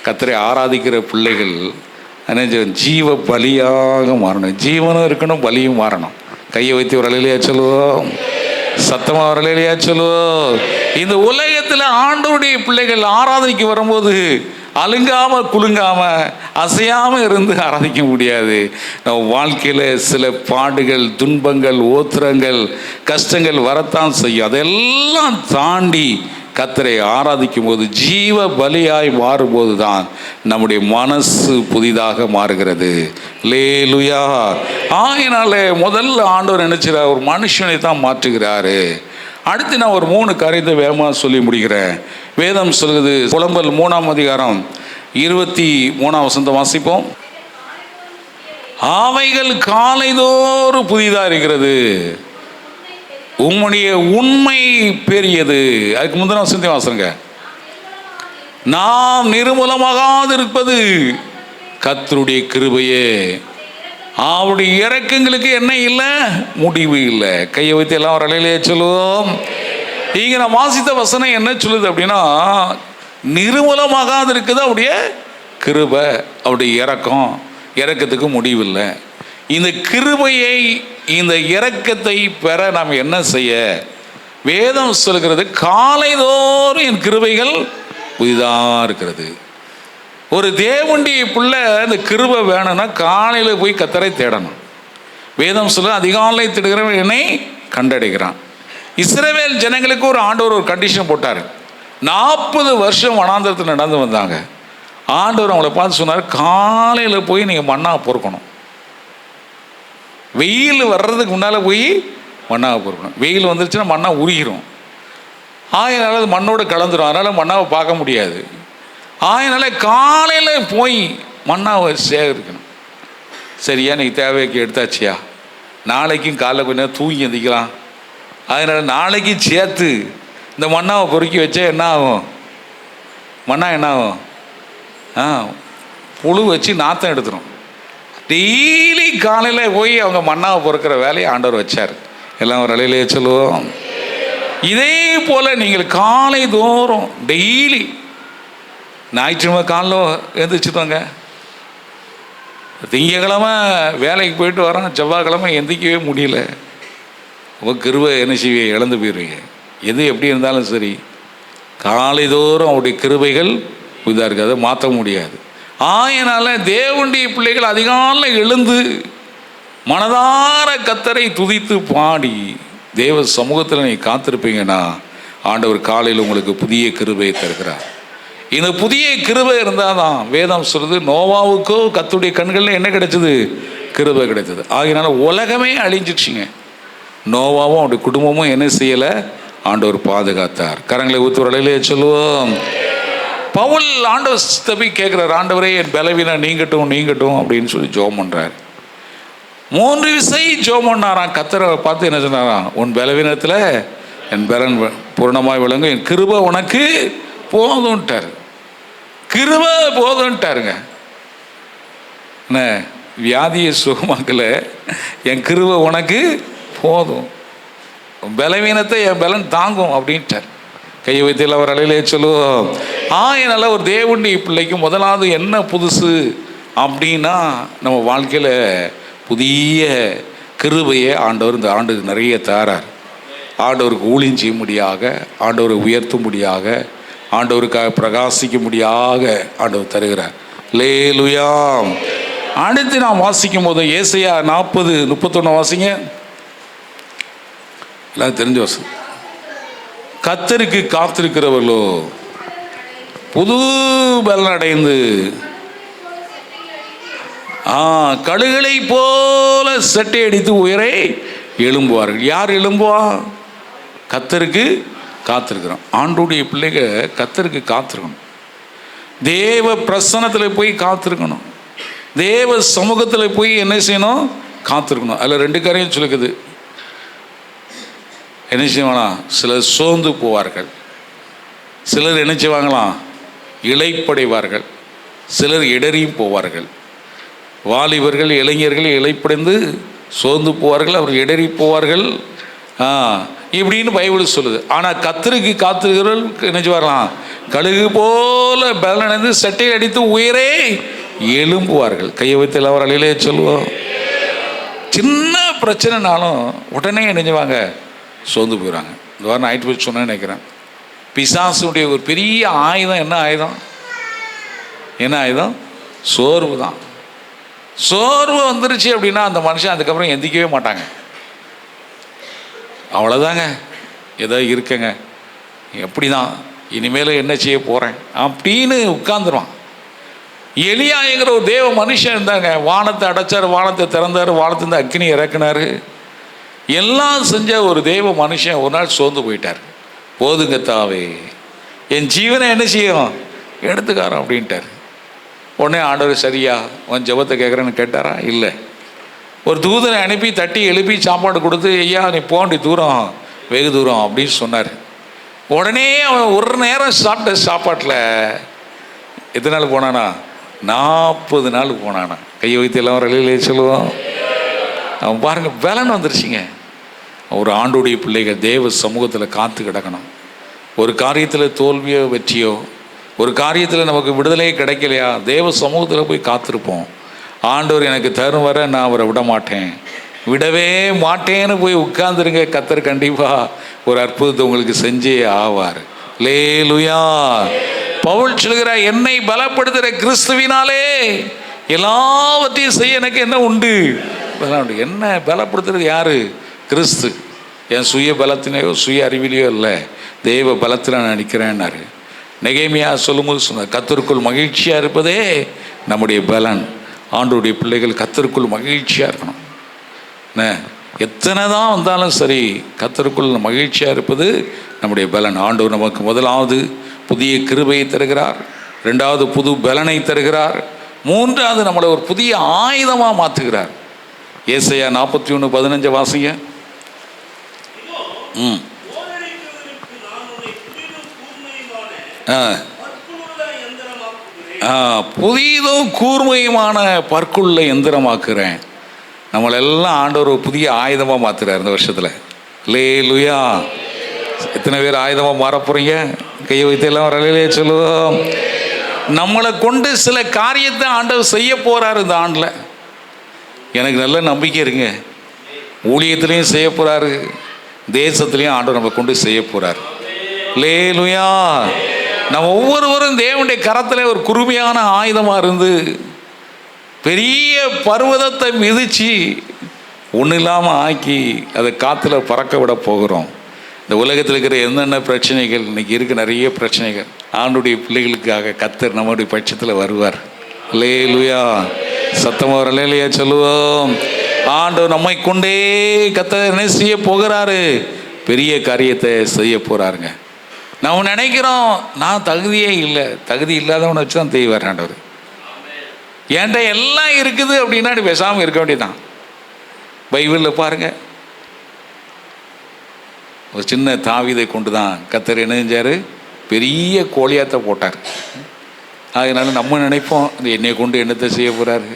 கர்த்தரை ஆராதிக்கிற பிள்ளைகள் ஜீவ பலியாக மாறணும். ஜீவனும் இருக்கணும், பலியும் மாறணும். கையை வைத்து ஒரு அலையிலையா சொல்லுவோம், சத்தமாக ஒரு அலையிலையா சொல்லுவோம். இந்த உலகத்தில் ஆண்டவருடைய பிள்ளைகள் ஆராதனைக்கு வரும்போது அலுங்காமல் குலுங்காமல் அசையாமல் இருந்து ஆராதிக்க முடியாது. நம்ம வாழ்க்கையில் சில பாடுகள், துன்பங்கள், ஓத்திரங்கள், கஷ்டங்கள் வரத்தான் செய்யும். அதெல்லாம் தாண்டி கர்த்தரை ஆராதிக்கும் போது, ஜீவ பலியாய் மாறும்போது தான் நம்முடைய மனசு புதிதாக மாறுகிறது. லேலுயா. ஆகையினால முதல்ல ஆண்டவர் நினைச்சிறார், ஒரு மனுஷனை தான் மாற்றுகிறாரு. அடுத்து நான் ஒரு 3 காரியத்தை வேகமாக சொல்லி முடிக்கிறேன். வேதம் சொல்கிறது, புலம்பல் 3ஆம் அதிகாரம் 23ஆம் வசனத்தை வாசிப்போம். அவைகள் காலைதோறும் புதிதாக இருக்கிறது, உம்முடைய உண்மை பெரியது. அதுக்கு முந்தின வசனத்தை வாசிங்க. நாம் நிர்மூலமாகாது இருப்பது கர்த்தருடைய கிருபையே, அவருடைய இரக்கங்களுக்கு என்ன இல்லை? முடிவு இல்லை. கையை வைத்து எல்லாம் ஒரு அலையிலே சொல்லுவோம். இங்கே நான் வாசித்த வசனம் என்ன சொல்லுது அப்படின்னா, நிர்மூலமாகாது இருக்குது அவருடைய கிருபை, அவருடைய இரக்கத்துக்கு முடிவில்லை. இந்த கிருபையை, இந்த இரக்கத்தை பெற நாம் என்ன செய்ய? வேதம் சொல்கிறது, காலைதோறும் என் கிருபைகள் புதிதாக இருக்கிறது. ஒரு தேவனுடைய பிள்ளை இந்த கிருபை வேணும்னா காலையில் போய் கர்த்தரை தேடணும். வேதம் சொல்ல, அதிகாலை தேடுகிறவன் என்னை கண்டடைகிறான். இஸ்ரவேல் ஜனங்களுக்கு ஒரு ஆண்டவர் ஒரு கண்டிஷன் போட்டார். 40 வருஷம் வனாந்தரத்தில் நடந்து வந்தாங்க. ஆண்டவர் அவங்கள பார்த்து சொன்னார், காலையில் போய் நீங்கள் மண்ணா பொறுக்கணும். வெயில் வர்றதுக்கு முன்னால் போய் மண்ணாவை பொறுக்கணும். வெயில் வந்துருச்சுன்னா மண்ணா உருகிரும். ஆயனால அது மண்ணோடு கலந்துடும். அதனால் மண்ணாவை பார்க்க முடியாது. ஆயனால காலையில் போய் மண்ணாவை சேகரிக்கணும். சரியா, நீ தேவைக்கு எடுத்தாச்சியா, நாளைக்கும் காலைல கொஞ்சம் நேரம் தூங்கி எந்திக்கலாம். அதனால் நாளைக்கு சேர்த்து இந்த மண்ணாவை பொறுக்கி வச்சா என்ன ஆகும்? மண்ணா என்ன ஆகும்? புழு வச்சு நாற்றம் எடுத்துடும். டெய்லி காலையில் போய் அவங்க மண்ணாவை பொறுக்கிற வேலையை ஆண்டவர் வச்சார். எல்லாம் ஒரு அலையிலே சொல்லுவோம். இதே போல் நீங்கள் காலை தோறும் டெய்லி ஞாயிற்றுக்கிழமை காலையில் எழுந்திரிச்சுட்டோங்க. திங்கக்கிழமை வேலைக்கு போயிட்டு வரோம், செவ்வாய்க்கிழமை எந்திரிக்கவே முடியல. உங்கள் கிருபை என்ன செய்வீங்க? இழந்து போயிடுவீங்க. எது எப்படி இருந்தாலும் சரி, காலைதோறும் அவருடைய கிருபைகள் இதாக இருக்குது, அதை மாற்ற முடியாது. ஆயனால் தேவனுடைய பிள்ளைகள் அதிகாலையில் எழுந்து மனதார கர்த்தரை துதித்து பாடி தேவ சமூகத்தில் நீ காத்திருப்பீங்கன்னா ஆண்டவர் காலையில் உங்களுக்கு புதிய கிருபையை தருகிறார். இந்த புதிய கிருபை இருந்தால் தான் வேதம் சொல்லுது, நோவாவுக்கோ கர்த்தருடைய கண்களில் என்ன கிடைச்சது? கிருபை கிடைத்தது. ஆகையினால உலகமே அழிஞ்சிடுச்சிங்க. நோவாவும் அவருடைய குடும்பமும் என்ன செய்யலை? ஆண்டவர் பாதுகாத்தார். கரங்களை ஊத்து வரையிலே சொல்லுவோம். பவுல் ஆண்டவர் தப்பி கேட்குறார், ஆண்டவரே என் பலவீனம் நீங்கட்டும் நீங்கட்டும் அப்படின்னு சொல்லி ஜெபம் பண்ணுறார். 3 விசை ஜெபம் பண்ணாராம். கர்த்தரை பார்த்து என்ன சொன்னாராம்? உன் பலவீனத்தில் என் பலன் பூர்ணமாய் விளங்கும், என் கிருபை உனக்கு போதும்ட்டார். கிருபை போதும்ட்டாருங்க. என்ன வியாதியை சுகமாக்கல, என் கிருபை உனக்கு போதும், பலவீனத்தை என் பலன் தாங்கும் அப்படின்ட்டார். கையை வைத்து அவர் அலையிலே சொல்லுவோம். என்னால் ஒரு தேவனுடைய பிள்ளைக்கு முதலாவது என்ன புதுசு அப்படின்னா, நம்ம வாழ்க்கையில் புதிய கிருபையை ஆண்டவர் இந்த ஆண்டுக்கு நிறைய தாரார். ஆண்டவருக்கு ஊழியம் செய்யும்படியாக, ஆண்டவரை உயர்த்தும்படியாக, ஆண்டவருக்காக பிரகாசிக்கும்படியாக ஆண்டவர் தருகிறார். அல்லேலூயா. அடுத்து நாம் வாசிக்கும் போது ஏசாயா 40:31 வாசிங்க. எல்லாம் தெரிஞ்ச வசனம். கர்த்தருக்கு காத்திருக்கிறவர்களோ புது பலன் அடைந்து கழுகளை போல சட்டை அடித்து உயரை எழும்புவார்கள். யார் எழும்புவா? கர்த்தருக்கு காத்திருக்கிறோம். ஆண்டோடைய பிள்ளைங்க கர்த்தருக்கு காத்திருக்கணும். தேவ பிரசன்னத்தில் போய் காத்திருக்கணும். தேவ சமூகத்தில் போய் என்ன செய்யணும்? காத்திருக்கணும். அதில் 2 காரியம் சொல்லுக்குது. என்ன செய்வாங்களாம்? சிலர் சோர்ந்து போவார்கள், சிலர் என்ன செய்வாங்களாம்? இளைப்படைவார்கள், சிலர் இடறியும் போவார்கள். வாலிபர்கள் இளைஞர்கள் இளைப்படைந்து சோர்ந்து போவார்கள், அவர்கள் இடறி போவார்கள் இப்படின்னு பைபிள் சொல்லுது. ஆனால் கர்த்தருக்கு காத்திருக்கிறவர்கள் என்ன செய்வார்களாம்? கழுகு போல பலனடைந்து சட்டையை அடித்து உயரே எழும்புவார்கள். கையை வைத்து அவர் அலையிலே சொல்லுவோம். சின்ன பிரச்சனைனாலும் உடனே நினைஞ்சுவாங்க, சோர்ந்து போயிடுவாங்க. இந்த வாரம் நைட்டு போய் சொன்னேன்னு நினைக்கிறேன். பிசாசுடைய ஒரு பெரிய ஆயுதம் என்ன ஆயுதம்? என்ன ஆயுதம்? சோர்வு தான். சோர்வு வந்துருச்சு அப்படின்னா அந்த மனுஷன் அதுக்கப்புறம் எந்திக்கவே மாட்டாங்க. அவ்வளோதாங்க, ஏதோ இருக்கங்க, எப்படி தான் இனிமேல் என்ன செய்ய போகிறேன் அப்படின்னு உட்கார்ந்துருவான். எலியாங்கிற ஒரு தேவ மனுஷன் இருந்தாங்க. வானத்தை அடைச்சார், வானத்தை திறந்தார், வானத்திலிருந்து அக்கினி இறக்குனார், எல்லாம் செஞ்ச ஒரு தேவ மனுஷன் ஒரு நாள் சோர்ந்து போயிட்டார். போதுங்க தாவே, என் ஜீவனை என்ன செய்யும்? எடுத்துக்காரன் அப்படின்ட்டார். உடனே ஆண்டவர் சரியா உன் ஜெபத்தை கேட்குறேன்னு கேட்டாரா? இல்லை. ஒரு தூதனை அனுப்பி தட்டி எழுப்பி சாப்பாடு கொடுத்து, ஐயா நீ போண்டி தூரம், வெகு தூரம் அப்படின்னு சொன்னார். உடனே அவன் ஒரு நேரம் சாப்பிட்ட சாப்பாட்டில் எத்தனை நாள் போனானா? 40 நாள் போனானா. கையை வைத்து எல்லாம் வரையிலே சொல்லுவோம். அவன் பாருங்க, பலன் வந்துருச்சுங்க. ஒரு ஆண்டுடைய பிள்ளைகள் தேவ சமூகத்தில் காத்து கிடக்கணும். ஒரு காரியத்தில் தோல்வியோ வெற்றியோ, ஒரு காரியத்தில் நமக்கு விடுதலையே கிடைக்கலையா, தேவ சமூகத்தில் போய் காத்திருப்போம். ஆண்டவர் எனக்கு தரும் வர நான் அவரை விட மாட்டேன், விடவே மாட்டேன்னு போய் உட்கார்ந்துருங்க. கர்த்தர் கண்டிப்பாக ஒரு அற்புதத்தை உங்களுக்கு செஞ்சே ஆவார். அல்லேலூயா. பவுல் சொல்கிறார், என்னை பலப்படுத்துகிற கிறிஸ்துவினாலே எல்லாவற்றையும் செய்ய எனக்கு என்ன உண்டு? என்ன பலப்படுத்துறது? யாரு? கிறிஸ்து. என் சுய பலத்தினையோ சுய அறிவிலையோ இல்லை, தெய்வ பலத்தில் நான் நிற்கிறேன்னாரு. நெகேமியா சொல்லும்போது சொன்னார், கர்த்தருக்குள் மகிழ்ச்சியாக இருப்பதே நம்முடைய பலன். ஆண்டவருடைய பிள்ளைகள் கர்த்தருக்குள் மகிழ்ச்சியாக இருக்கணும். என்ன எத்தனை தான் வந்தாலும் சரி, கர்த்தருக்குள் மகிழ்ச்சியாக இருப்பது நம்முடைய பலன். ஆண்டவர் நமக்கு முதலாவது புதிய கிருபையை தருகிறார், ரெண்டாவது புது பலனை தருகிறார், மூன்றாவது நம்மளை ஒரு புதிய ஆயுதமாக மாற்றுகிறார். ஏசாயா 41:15 வாசிங்க. புதிதும் கூர்மையுமான பற்குள்ள எந்திரமாக்குறேன். நம்மளெல்லாம் ஆண்டவர் ஒரு புதிய ஆயுதமாக மாற்றுறார் இந்த வருஷத்தில். அல்லேலூயா. எத்தனை பேர் ஆயுதமாக மாற போகிறீங்க? கையை வைத்து எல்லாம் வரலையே சொல்லுவோம். நம்மளை கொண்டு சில காரியத்தை ஆண்டவர் செய்ய போகிறார் இந்த ஆண்டில். எனக்கு நல்ல நம்பிக்கை இருங்க. ஊழியத்துலேயும் செய்ய போகிறாரு, தேசத்துலேயும் ஆண்டவர் நம்ம கொண்டு செய்ய போகிறார். அல்லேலூயா. நம்ம ஒவ்வொருவரும் தேவனுடைய கரத்தில் ஒரு குறுமையான ஆயுதமாக இருந்து பெரிய பர்வதத்தை மிதித்து ஒன்றும் இல்லாமல் ஆக்கி அதை காற்றுல பறக்க விட போகிறோம். இந்த உலகத்தில் இருக்கிற என்னென்ன பிரச்சனைகள், இன்றைக்கி இருக்க நிறைய பிரச்சனைகள், ஆண்டுடைய பிள்ளைகளுக்காக கர்த்தர் நம்முடைய பட்சத்தில் வருவார். அல்லேலூயா. சத்தமாக ஒரு அல்லேலூயா சொல்லுவோம். ஆண்டவர் நம்மை கொண்டே கர்த்தர் என்ன செய்ய போகிறாரு? பெரிய காரியத்தை செய்ய போகிறாருங்க. நம்ம நினைக்கிறோம் நான் தகுதியே இல்லை, தகுதி இல்லாதவனை வச்சு தான் தெய்வார் ஆண்டவர். என்கிட்ட எல்லாம் இருக்குது அப்படின்னா நீ பேசாமல் இருக்க வேண்டியதான். பைபிளில் பாருங்கள், ஒரு சின்ன தாவீதை கொண்டு தான் கர்த்தர் என்ன செஞ்சார்? பெரிய கோலியாத்தை போட்டார். அதனால நம்ம நினைப்போம் என்னை கொண்டு என்னத்தை செய்ய போகிறாரு.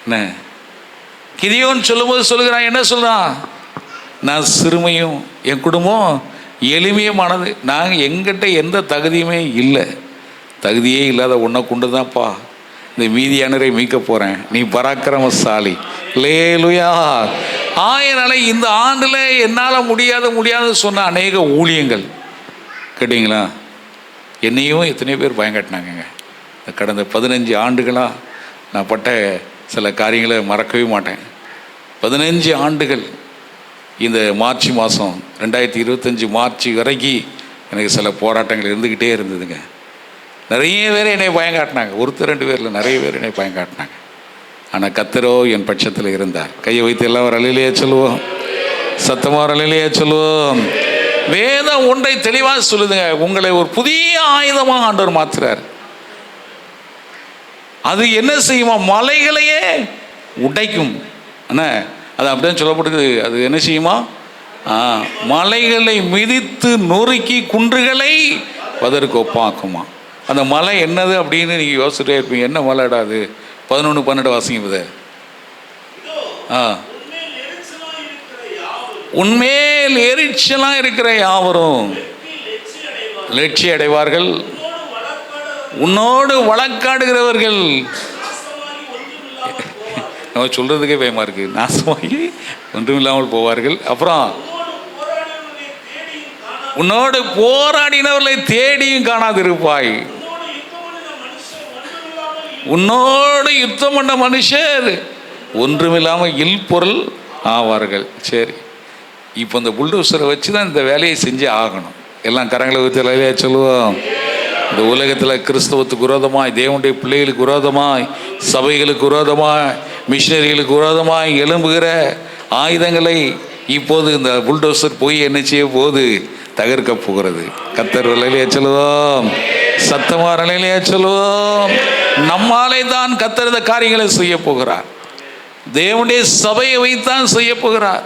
என்ன கிதியோன் சொல்லும்போது சொல்லுகிறான், என்ன சொல்கிறான்? நான் சிறுமையும் என் குடும்பம் எளிமையுமானது, நாங்கள் எங்கிட்ட எந்த தகுதியுமே இல்லை, தகுதியே இல்லாத உன்னை கொண்டு தான்ப்பா இந்த மீதியானரை மீட்க போகிறேன், நீ பராக்கிரமசாலி. அல்லேலூயா. ஆயனால இந்த ஆண்டில் என்னால் முடியாத சொன்ன அநேக ஊழியங்கள் கேட்டிங்களா? என்னையும் எத்தனையோ பேர் பயங்காட்டினாங்க. கடந்த 15 ஆண்டுகளாக நான் பட்ட சில காரியங்களை மறக்கவே மாட்டேன். 15 ஆண்டுகள் இந்த மார்ச் மாதம் 2025 மார்ச் வரைக்கும் எனக்கு சில போராட்டங்கள் இருந்துக்கிட்டே இருந்ததுங்க. நிறைய பேர் என்னை பயங்காட்டினாங்க, ஒருத்தர் 2 பேரில் நிறைய பேர் என்னை பயங்காட்டினாங்க. ஆனால் கர்த்தரோ என் பட்சத்தில் இருந்தார். கையை வைத்து எல்லாம் ஒரு அல்லேலூயா சொல்லுவோம். சத்தமாக ஒரு அல்லேலூயா சொல்லுவோம். வேதம் ஒன்றை தெளிவாக சொல்லுதுங்க, உங்களை ஒரு புதிய ஆயுதமாக ஆண்டவர் மாற்றுறார். அது என்ன செய்யுமா? மலைகளையே உடைக்கும். என்ன அது அப்படிதான் சொல்லப்படுது. அது என்ன செய்யுமா? மலைகளை மிதித்து நொறுக்கி குன்றுகளை பதருக்கு ஒப்பாக்குமா. அந்த மலை என்னது அப்படின்னு நீங்கள் யோசிச்சுட்டே இருப்பீங்க. என்ன மலைடா அது? 11-12 வாசிங்க இது. உன்மேல் எரிச்சலாக இருக்கிற யாவரும் லட்சிய அடைவார்கள், உன்னோடு வழக்காடுகிறவர்கள். நம்ம சொல்கிறதுக்கே பயமாக இருக்குது. நாசமாகி ஒன்றும் இல்லாமல் போவார்கள். அப்புறம் உன்னோடு போராடினவர்களை தேடியும் காணாதிருப்பாய். உன்னோடு யுத்தம் பண்ண மனுஷர் ஒன்றுமில்லாமல் இல்பொருள் ஆவார்கள். சரி, இப்போ இந்த புல்டோசரை வச்சு தான் இந்த வேலையை செஞ்சு ஆகணும். எல்லாம் கரங்களை வைத்து வேலையை சொல்லுவோம். இந்த உலகத்தில் கிறிஸ்தவத்துக்கு விரோதமாய், தேவனுடைய பிள்ளைகளுக்கு விரோதமாய், சபைகளுக்கு விரோதமாய், மிஷினரிகளுக்கு விரோதமாய் எழும்புகிற ஆயுதங்களை இப்போது இந்த புல்டோசர் போய் என்ன செய்ய போகுது? தகர்க்க போகிறது. கர்த்தர் வேலையிலே சொல்லுவோம். சத்தமாக வேலையிலே சொல்லுவோம். நம்மாலே தான் கர்த்தர் இந்த காரியங்களை செய்ய போகிறார். தேவனுடைய சபையை வைத்தான் செய்ய போகிறார்.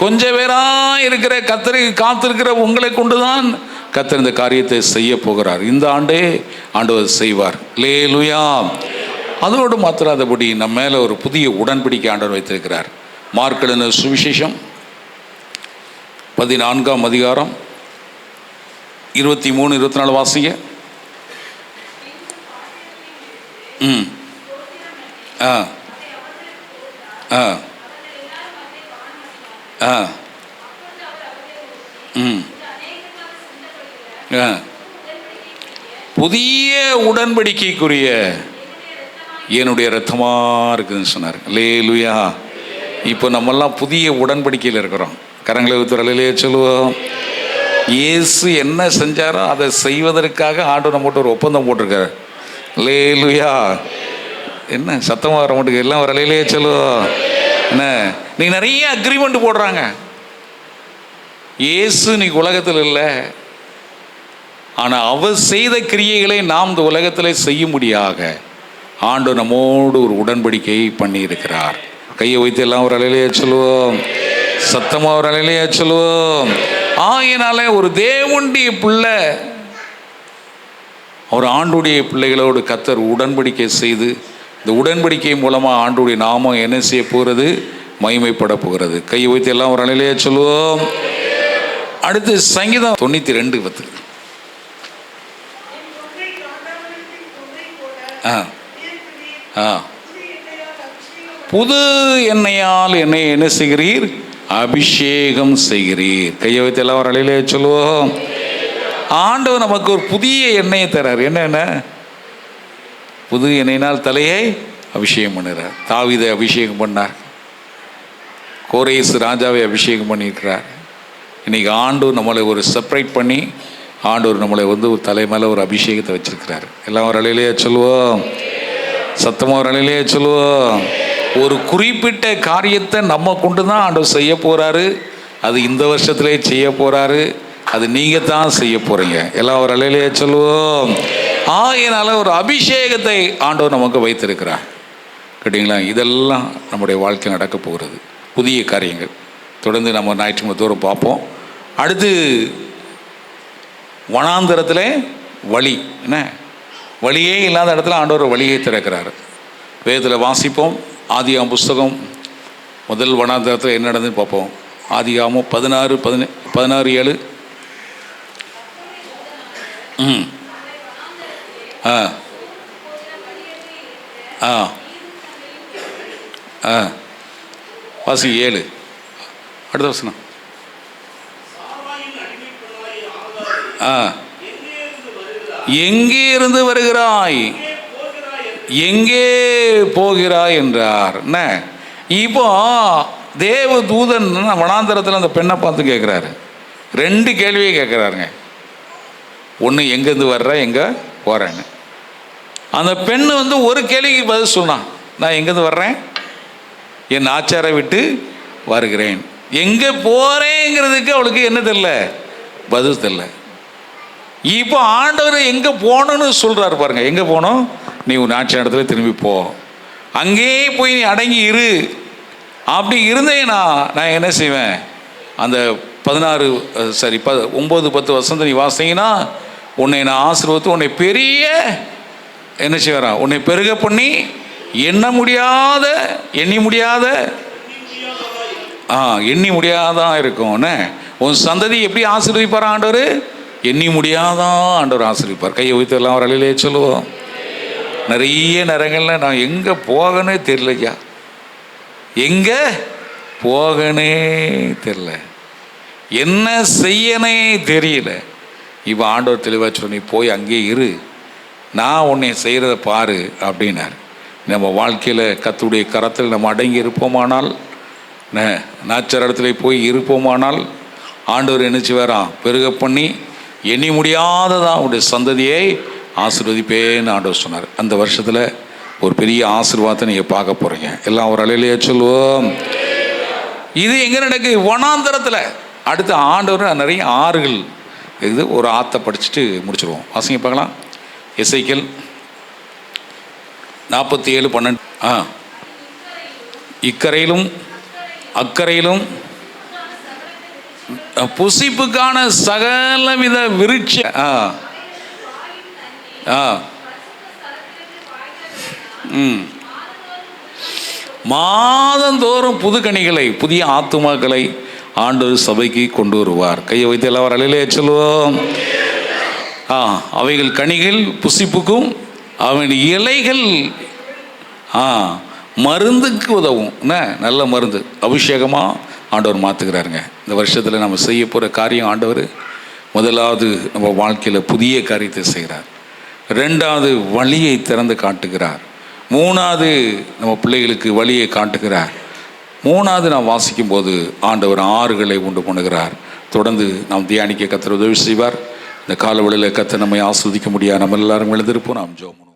கொஞ்சம் பேரா இருக்கிற கர்த்தருக்கு காத்திருக்கிற உங்களை கொண்டுதான் கர்த்தர் இந்த காரியத்தை செய்ய போகிறார். இந்த ஆண்டே ஆண்டவர் செய்வார். அல்லேலூயா. அதோடு மாத்திராதபடி நம்ம மேலே ஒரு புதிய உடன்படிக்கை ஆண்டவர் வைத்திருக்கிறார். மார்க் எழுதின சுவிசேஷம் 14ஆம் அதிகாரம் 23-24 வாசிங்க. புதிய உடன்படிக்கைக்குரிய என்னுடைய ரத்தமாக இருக்குதுன்னு சொன்னார். அல்லேலூயா. இப்போ நம்மெல்லாம் புதிய உடன்படிக்கையில் இருக்கிறோம். கரங்களை ஊத்துறலையே சொல்லுவோம். இயேசு என்ன செஞ்சாரோ அதை செய்வதற்காக ஆண்டவர் நம்மகிட்ட ஒரு ஒப்பந்தம் போட்டிருக்காரு. அல்லேலூயா. என்ன சத்தமாக வர மாட்டேங்குது? எல்லாம் வரலையிலே சொல்லுவோம். என்ன நீ நிறைய அக்ரிமெண்ட் போடுறாங்க. இயேசு இன்னைக்கு உலகத்தில் இல்லை, ஆனால் அவர் செய்த கிரியைகளை நாம் இந்த உலகத்தில் செய்யும்படியாக ஆண்டவர் நம்மோடு ஒரு உடன்படிக்கை பண்ணி இருக்கிறார். கையை வைத்து எல்லாம் ஒரு அலையிலேயே சொல்லுவோம். சத்தமாக ஒரு அலையிலேயே சொல்லுவோம். ஆகையினால ஒரு தேவனுடைய பிள்ளை, ஒரு ஆண்டுடைய பிள்ளைகளோடு கர்த்தர் உடன்படிக்கை செய்து, இந்த உடன்படிக்கை மூலமாக ஆண்டுடைய நாமம் என்ன செய்ய போகிறது? மகிமைப்பட போகிறது. கையை வைத்து எல்லாம் ஒரு அலையிலேயே சொல்லுவோம். அடுத்து சங்கீதம் 92:10. புது எண்ணெயால் என்னை என்ன செய்கிறீர்? அபிஷேகம் செய்கிறீர். கையை வைத்து எல்லாம் ஒரு அலையிலே சொல்லுவோம். ஆண்டவர் நமக்கு ஒரு புதிய எண்ணெயை தரார். என்ன? புது எண்ணெயினால் தலையை அபிஷேகம் பண்ணுறார். தாவீதை அபிஷேகம் பண்ணார், கோரேஸ் ராஜாவை அபிஷேகம் பண்ணியிருக்கிறார். இன்னைக்கு ஆண்டவர் நம்மளை ஒரு செப்பரேட் பண்ணி ஆண்டவர் நம்மளை ஒரு தலை மேலே ஒரு அபிஷேகத்தை வச்சிருக்கிறார். எல்லாம் ஒரு அலையிலேயே சொல்லுவோம். சத்தமாக ஒரு அலையிலேயே சொல்லுவோம். ஒரு குறிப்பிட்ட காரியத்தை நம்ம கொண்டு தான் ஆண்டவர் செய்ய போகிறாரு. அது இந்த வருஷத்திலே செய்ய போகிறாரு. அது நீங்கள் தான் செய்ய போகிறீங்க. எல்லாம் ஒரு அலையிலேயே சொல்லுவோம். ஆகையினால ஒரு அபிஷேகத்தை ஆண்டவர் நமக்கு வைத்திருக்கிறார். கேட்டிங்களா? இதெல்லாம் நம்முடைய வாழ்க்கை நடக்க போகிறது. புதிய காரியங்கள் தொடர்ந்து நம்ம ஞாயிற்றுக்கிழமை தோறும் பார்ப்போம். அடுத்து வனாந்தரத்தில் வழி. என்ன வழியே இல்லாத இடத்துல ஆண்டவர் வழியை திறக்கிறார். வேதத்தில் வாசிப்போம். ஆதியாகமம் புஸ்தகம் முதல் வனாந்தரத்தில் என்ன நடந்துன்னு பார்ப்போம். ஆதியாகமம் 16:7. வாசி 7. அடுத்த வசனம். எங்கே இருந்து வருகிறாய், எங்கே போகிறாய் என்றார். என்ன இப்போ தேவ தூதன் வனாந்தரத்தில் அந்த பெண்ணை பார்த்து கேட்குறாரு. 2 கேள்வியை கேட்குறாருங்க. ஒன்று, எங்கேருந்து வர்ற, எங்கே போகிறேன்னு. அந்த பெண்ணு ஒரு கேள்விக்கு பதில் சொன்னான். நான் எங்கேருந்து வர்றேன், என் ஆச்சாரை விட்டு வருகிறேன். எங்கே போகிறேங்கிறதுக்கு அவளுக்கு என்ன தெரியல, பதில் தெரியல. இப்போ ஆண்டவர் எங்கே போகணுன்னு சொல்கிறாரு பாருங்க. எங்கே போகணும்? நீ உன் ஆட்சி இடத்துல திரும்பி போ, அங்கேயே போய் நீ அடங்கி இரு. அப்படி இருந்தேன்னா நான் என்ன செய்வேன்? அந்த 9-10 வருஷத்தை நீ வாசிங்கன்னா உன்னை நான் ஆசீர்வதித்து உன்னை பெரிய என்ன செய்வாரான், உன்னை பெருக பண்ணி எண்ணி முடியாதான் இருக்கும். உன் சந்ததி எப்படி ஆசீர்வதிப்பார் ஆண்டவர்? எண்ணி முடியாதான் ஆண்டவர் ஆசீர்வதிப்பார். கையை வைத்து எல்லாம் ஒரு அலையிலே சொல்லுவோம். நிறைய நேரங்களில் நான் எங்கே போகனே தெரியலையா, எங்கே போகனே தெரியல, என்ன செய்யனே தெரியல. இப்போ ஆண்டவர் தெளிவாக சொல்லி, நீ போய் அங்கே இரு, நான் உன்னை செய்கிறத பாரு அப்படின்னார். நம்ம வாழ்க்கையில் கர்த்தருடைய கரத்தில் நம்ம அடங்கி இருப்போமானால், நாச்சர் இடத்துல போய் இருப்போமானால் ஆண்டவர் என்ன செய்வாராம்? பெருக பண்ணி எண்ணி முடியாததான் உடைய சந்ததியை ஆசீர்வதிப்பேன்னு ஆண்டவர் சொன்னார். அந்த வருஷத்தில் ஒரு பெரிய ஆசீர்வாதத்தை நீங்கள் பார்க்க போகிறீங்க. எல்லாம் ஒரு அலையிலேயே சொல்லுவோம். இது எங்கே நடக்கு? வனாந்தரத்தில். அடுத்து ஆண்டவர் நிறைய ஆறுகள் இது. ஒரு ஆற்றை படிச்சுட்டு முடிச்சிடுவோம். வாசிங்க பார்க்கலாம். எசேக்கியேல் 47:12. இக்கரையிலும் அக்கரையிலும் புசிப்புக்கான சகலவித விருட்ச மாதந்தோறும் புது கனிகளை, புதிய ஆத்துமாக்களை ஆண்டவர் சபைக்கு கொண்டு வருவார். கையை வைத்து எல்லாம் அலையிலே சொல்லுவோம். அவைகள் கனிகள் புசிப்புக்கும், அவன் இலைகள் மருந்துக்கு உதவும். நல்ல மருந்து அபிஷேகமாக ஆண்டவர் மாற்றுகிறாருங்க. இந்த வருஷத்தில் நம்ம செய்ய போகிற காரியம், ஆண்டவர் முதலாவது நம்ம வாழ்க்கையில் புதிய காரியத்தை செய்கிறார். 2வது வழியை திறந்து காட்டுகிறார். 3வது நம்ம பிள்ளைகளுக்கு வழியை காட்டுகிறார். மூணாவது நாம் வாசிக்கும் போது ஆண்டவர் ஆறுகளை உண்டு பண்ணுகிறார். தொடர்ந்து நாம் தியானிக்க கர்த்தர் உதவி செய்வார். இந்த காலவெளியில் கர்த்தர் நம்மை ஆஸ்வதிக்க முடியாது. நம்ம எல்லாரும் எழுந்திருப்போம். நாம் ஜெபம்.